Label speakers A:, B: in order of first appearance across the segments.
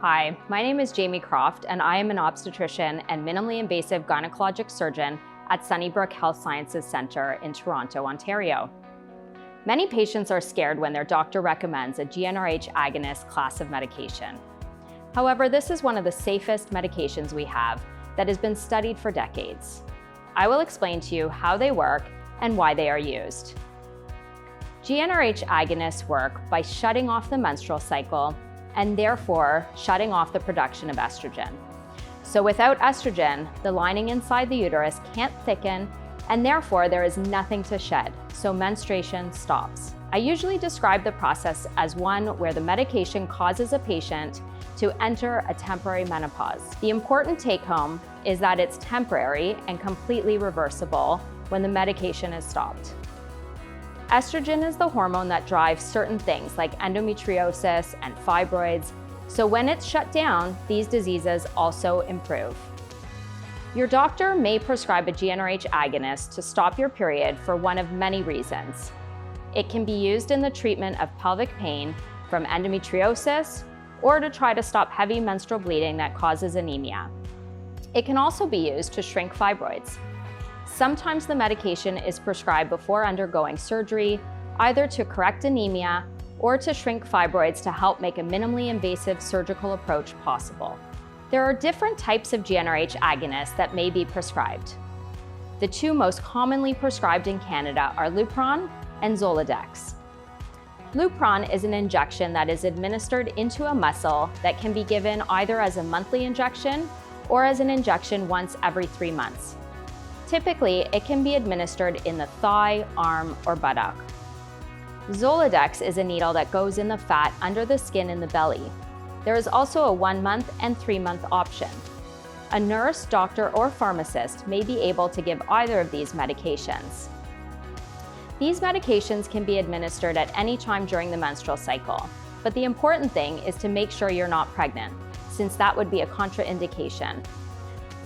A: Hi, my name is Jamie Kroft, and I am an obstetrician and minimally invasive gynecologic surgeon at Sunnybrook Health Sciences Centre in Toronto, Ontario. Many patients are scared when their doctor recommends a GnRH agonist class of medication. However, this is one of the safest medications we have that has been studied for decades. I will explain to you how they work and why they are used. GnRH agonists work by shutting off the menstrual cycle and therefore shutting off the production of estrogen. So without estrogen, the lining inside the uterus can't thicken, and therefore there is nothing to shed, so menstruation stops. I usually describe the process as one where the medication causes a patient to enter a temporary menopause. The important take-home is that it's temporary and completely reversible when the medication is stopped. Estrogen is the hormone that drives certain things like endometriosis and fibroids, so when it's shut down, these diseases also improve. Your doctor may prescribe a GnRH agonist to stop your period for one of many reasons. It can be used in the treatment of pelvic pain from endometriosis or to try to stop heavy menstrual bleeding that causes anemia. It can also be used to shrink fibroids. Sometimes the medication is prescribed before undergoing surgery, either to correct anemia or to shrink fibroids to help make a minimally invasive surgical approach possible. There are different types of GnRH agonists that may be prescribed. The two most commonly prescribed in Canada are Lupron and Zoladex. Lupron is an injection that is administered into a muscle that can be given either as a monthly injection or as an injection once every 3 months. Typically, it can be administered in the thigh, arm, or buttock. Zoladex is a needle that goes in the fat under the skin in the belly. There is also a 1-month and 3-month option. A nurse, doctor, or pharmacist may be able to give either of these medications. These medications can be administered at any time during the menstrual cycle, but the important thing is to make sure you're not pregnant, since that would be a contraindication.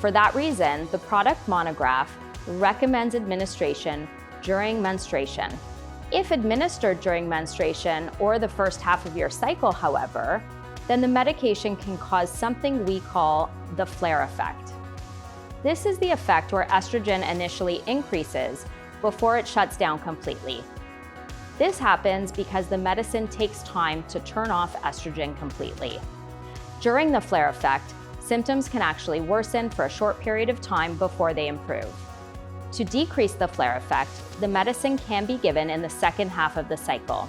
A: For that reason, the product monograph recommends administration during menstruation. If administered during menstruation or the first half of your cycle, however, then the medication can cause something we call the flare effect. This is the effect where estrogen initially increases before it shuts down completely. This happens because the medicine takes time to turn off estrogen completely. During the flare effect, symptoms can actually worsen for a short period of time before they improve. To decrease the flare effect, the medicine can be given in the second half of the cycle.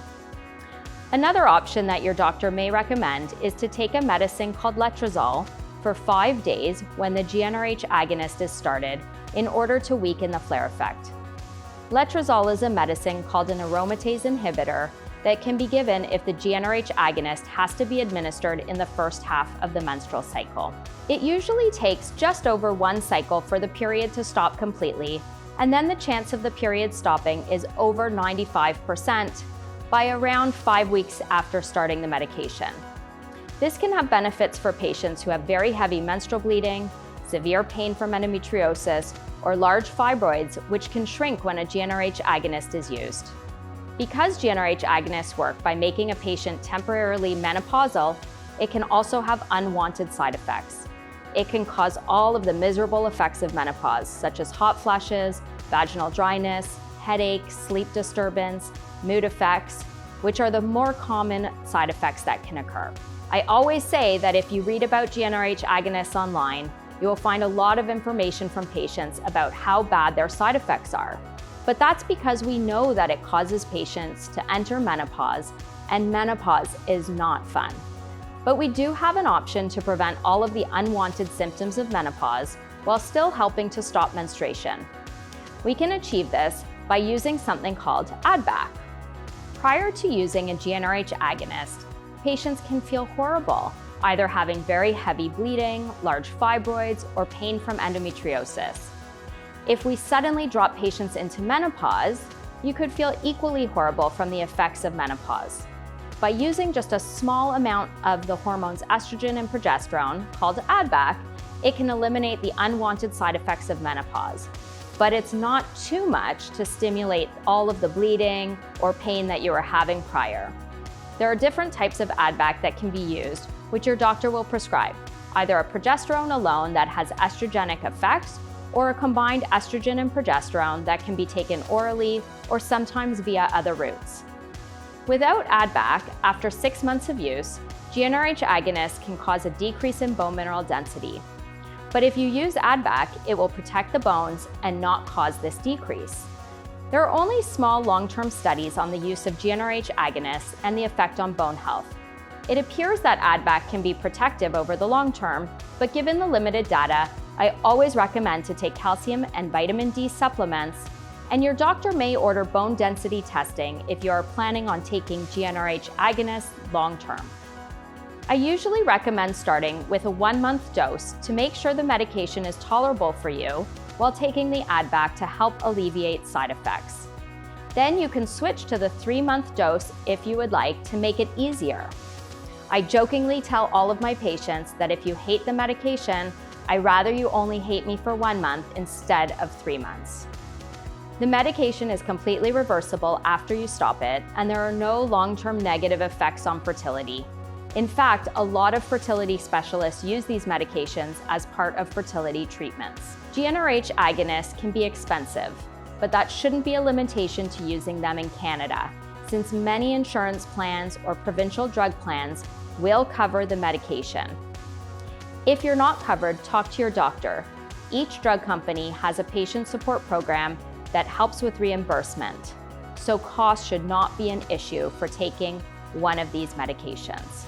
A: Another option that your doctor may recommend is to take a medicine called letrozole for 5 days when the GnRH agonist is started in order to weaken the flare effect. Letrozole is a medicine called an aromatase inhibitor that can be given if the GnRH agonist has to be administered in the first half of the menstrual cycle. It usually takes just over 1 cycle for the period to stop completely, and then the chance of the period stopping is over 95% by around 5 weeks after starting the medication. This can have benefits for patients who have very heavy menstrual bleeding, severe pain from endometriosis, or large fibroids, which can shrink when a GnRH agonist is used. Because GnRH agonists work by making a patient temporarily menopausal, it can also have unwanted side effects. It can cause all of the miserable effects of menopause, such as hot flashes, vaginal dryness, headaches, sleep disturbance, mood effects, which are the more common side effects that can occur. I always say that if you read about GnRH agonists online, you will find a lot of information from patients about how bad their side effects are. But that's because we know that it causes patients to enter menopause, and menopause is not fun. But we do have an option to prevent all of the unwanted symptoms of menopause while still helping to stop menstruation. We can achieve this by using something called add-back. Prior to using a GnRH agonist, patients can feel horrible, either having very heavy bleeding, large fibroids, or pain from endometriosis. If we suddenly drop patients into menopause, you could feel equally horrible from the effects of menopause. By using just a small amount of the hormones estrogen and progesterone, called add-back, it can eliminate the unwanted side effects of menopause. But it's not too much to stimulate all of the bleeding or pain that you were having prior. There are different types of ADVAC that can be used, which your doctor will prescribe, either a progesterone alone that has estrogenic effects, or a combined estrogen and progesterone that can be taken orally or sometimes via other routes. Without ADVAC, after 6 months of use, GnRH agonists can cause a decrease in bone mineral density. But if you use ADVAC, it will protect the bones and not cause this decrease. There are only small long-term studies on the use of GnRH agonists and the effect on bone health. It appears that ADVAC can be protective over the long term, but given the limited data, I always recommend to take calcium and vitamin D supplements, and your doctor may order bone density testing if you are planning on taking GnRH agonists long term. I usually recommend starting with a 1-month dose to make sure the medication is tolerable for you while taking the ADVAC to help alleviate side effects. Then you can switch to the 3-month dose if you would like to make it easier. I jokingly tell all of my patients that if you hate the medication, I'd rather you only hate me for 1 month instead of 3 months. The medication is completely reversible after you stop it, and there are no long-term negative effects on fertility. In fact, a lot of fertility specialists use these medications as part of fertility treatments. GnRH agonists can be expensive, but that shouldn't be a limitation to using them in Canada, since many insurance plans or provincial drug plans will cover the medication. If you're not covered, talk to your doctor. Each drug company has a patient support program that helps with reimbursement, so cost should not be an issue for taking one of these medications.